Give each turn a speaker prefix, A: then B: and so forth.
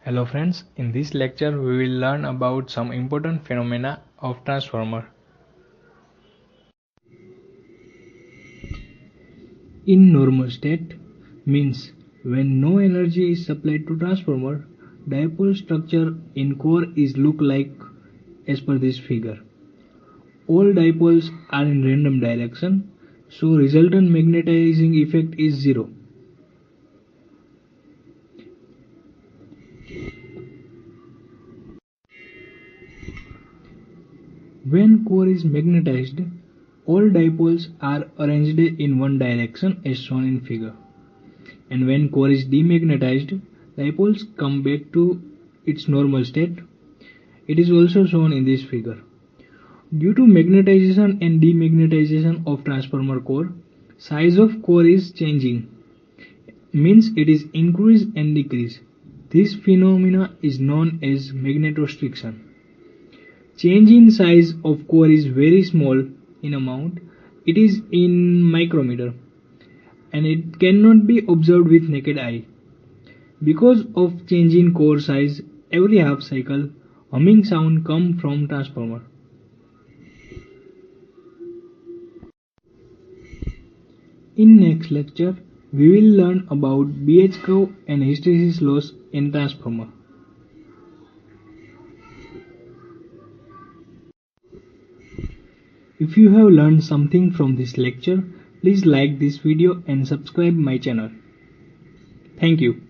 A: Hello friends, in this lecture we will learn about some important phenomena of transformer. In normal state means when no energy is supplied to transformer, dipole structure in core is look like as per this figure. All dipoles are in random direction, so resultant magnetizing effect is zero. When core is magnetized, all dipoles are arranged in one direction as shown in figure. And when core is demagnetized, dipoles come back to its normal state. It is also shown in this figure. Due to magnetization and demagnetization of transformer core, size of core is changing, means it is increase and decrease. This phenomena is known as magnetostriction. Change in size of core is very small in amount. It is in micrometer and it cannot be observed with naked eye. Because of change in core size every half cycle, humming sound come from transformer. In next lecture, we will learn about BH curve and hysteresis loss in transformer. If you have learned something from this lecture, please like this video and subscribe my channel. Thank you.